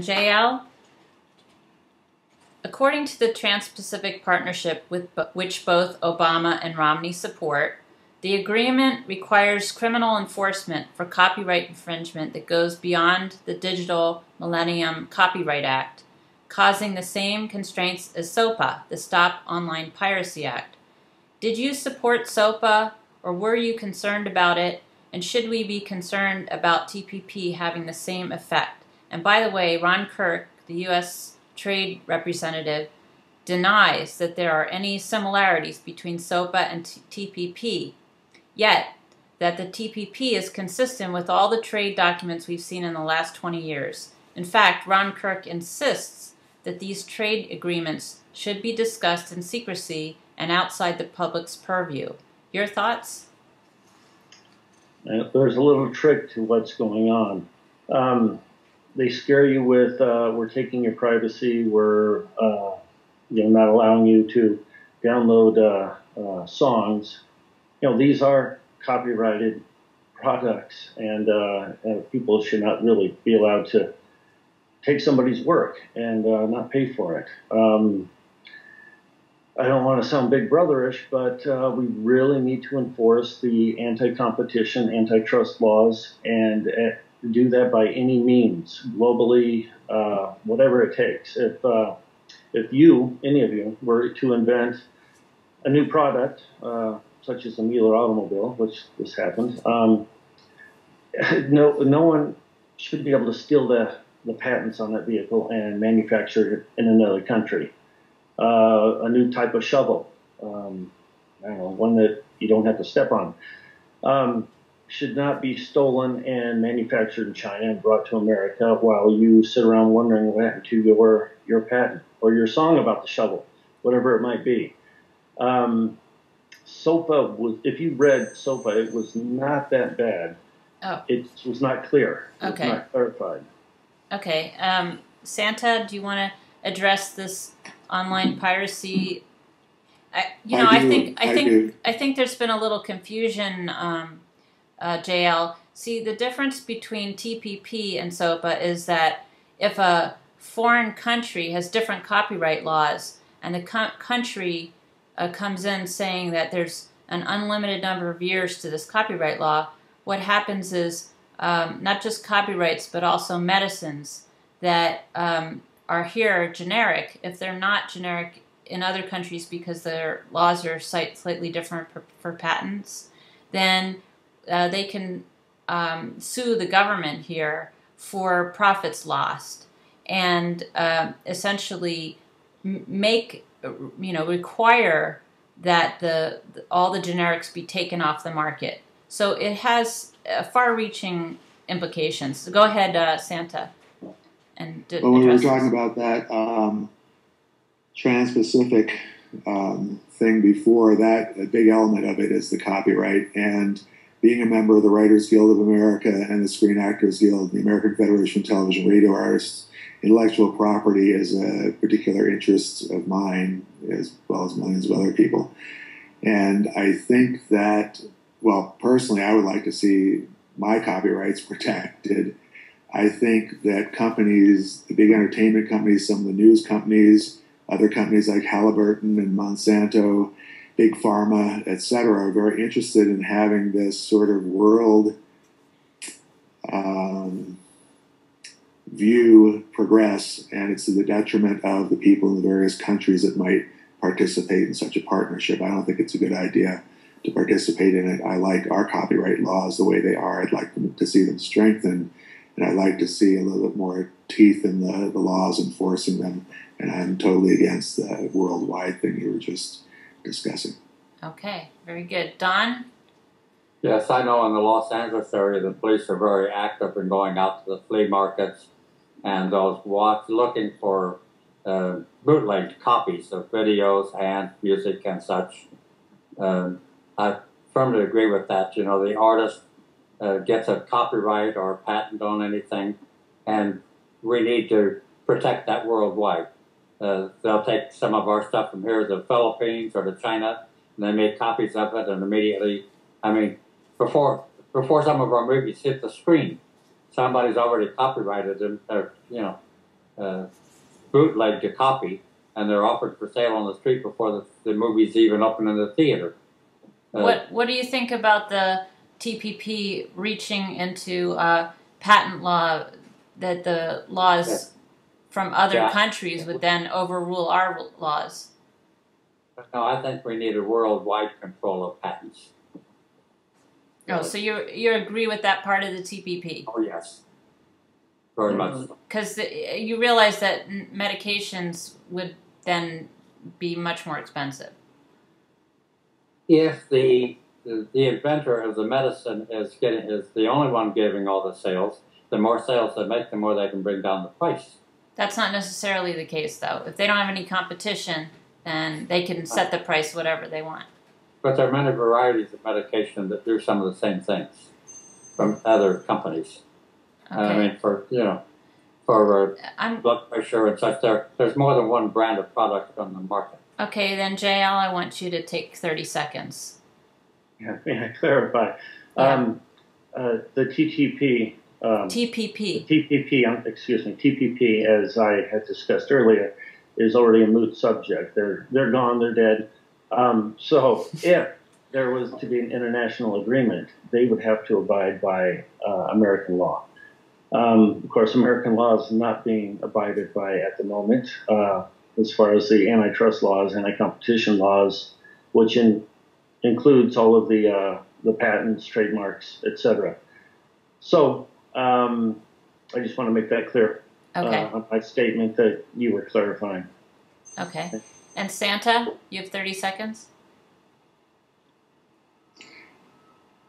JL, according to the Trans-Pacific Partnership, which both Obama and Romney support, the agreement requires criminal enforcement for copyright infringement that goes beyond the Digital Millennium Copyright Act, causing the same constraints as SOPA, the Stop Online Piracy Act. Did you support SOPA, or were you concerned about it, and should we be concerned about TPP having the same effect? And by the way, Ron Kirk, the U.S. Trade Representative, denies that there are any similarities between SOPA and TPP, yet that the TPP is consistent with all the trade documents we've seen in the last 20 years. In fact, Ron Kirk insists that these trade agreements should be discussed in secrecy and outside the public's purview. Your thoughts? There's a little trick to what's going on. They scare you with, we're taking your privacy, we're not allowing you to download songs. These are copyrighted products, and people should not really be allowed to take somebody's work and not pay for it. I don't want to sound big brotherish, but we really need to enforce the anti-competition, antitrust laws, and do that by any means, globally, whatever it takes. If you, any of you, were to invent a new product, such as the Mueller automobile, which this happened, no one should be able to steal the patents on that vehicle and manufacture it in another country. A new type of shovel, I don't know, one that you don't have to step on, should not be stolen and manufactured in China and brought to America while you sit around wondering what happened to your patent or your song about the shovel, whatever it might be. SOPA was, if you read SOPA, it was not that bad. Oh. It was not clear. It Okay. was not clarified. Okay. Santa, do you want to address this online piracy? I think there's been a little confusion, JL. See, the difference between TPP and SOPA is that if a foreign country has different copyright laws and the country comes in saying that there's an unlimited number of years to this copyright law, what happens is not just copyrights but also medicines that are here generic. If they're not generic in other countries because their laws are slightly different for patents, then they can sue the government here for profits lost and essentially require that all the generics be taken off the market. So it has far-reaching implications. So go ahead, Santa. And when we were talking about that Trans-Pacific thing before, that a big element of it is the copyright. And being a member of the Writers Guild of America and the Screen Actors Guild, the American Federation of Television Radio Artists, intellectual property is a particular interest of mine, as well as millions of other people. And I think that, well, personally, I would like to see my copyrights protected. I think that companies, the big entertainment companies, some of the news companies, other companies like Halliburton and Monsanto, Big Pharma, etc., are very interested in having this sort of world view progress, and it's to the detriment of the people in the various countries that might participate in such a partnership. I don't think it's a good idea to participate in it. I like our copyright laws the way they are. I'd like to see them strengthened, and I'd like to see a little bit more teeth in the laws enforcing them, and I'm totally against the worldwide thing you were just discussing. Okay, very good. Don? Yes, I know in the Los Angeles area the police are very active in going out to the flea markets and those looking for bootleg copies of videos and music and such. I firmly agree with that. You know, the artist gets a copyright or a patent on anything, and we need to protect that worldwide. They'll take some of our stuff from here to the Philippines or to China, and they make copies of it, and immediately, I mean, before some of our movies hit the screen, somebody's already copyrighted them, bootlegged a copy, and they're offered for sale on the street before the movie's even open in the theater. What do you think about the TPP reaching into patent law, that the laws from other countries would then overrule our laws? No, I think we need a worldwide control of patents. Oh, so you agree with that part of the TPP? Oh, yes. Very much. Because you realize that medications would then be much more expensive. If the inventor of the medicine is the only one giving all the sales, the more sales they make, the more they can bring down the price. That's not necessarily the case, though. If they don't have any competition, then they can set the price whatever they want. But there are many varieties of medication that do some of the same things from other companies. Okay. I mean, for blood pressure and such, there's more than one brand of product on the market. Okay, then JL, I want you to take 30 seconds. Yeah, may I clarify? Yeah. The TTP. TPP. TPP, as I had discussed earlier, is already a moot subject. They're gone, they're dead. So if there was to be an international agreement, they would have to abide by American law. Of course, American law is not being abided by at the moment, as far as the antitrust laws, anti-competition laws, which includes all of the patents, trademarks, etc. So I just want to make that clear on my statement that you were clarifying. Okay. And Santa, you have 30 seconds.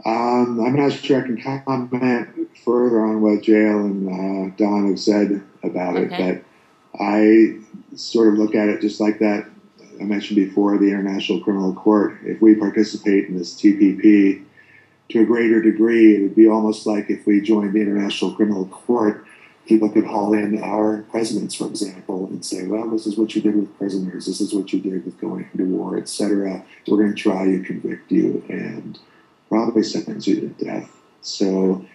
I'm not sure I can comment further on what JL and Don have said about it, but I sort of look at it just like that. I mentioned before, the International Criminal Court. If we participate in this TPP to a greater degree, it would be almost like if we joined the International Criminal Court, people could haul in our presidents, for example, and say, well, this is what you did with prisoners, this is what you did with going into war, etc. We're going to try you, convict you, and probably sentence you to death. So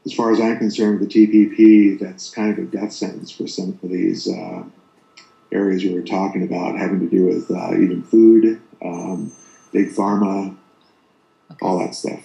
as far as I'm concerned with the TPP, that's kind of a death sentence for some of these areas you were talking about, having to do with even food, big pharma, all that stuff.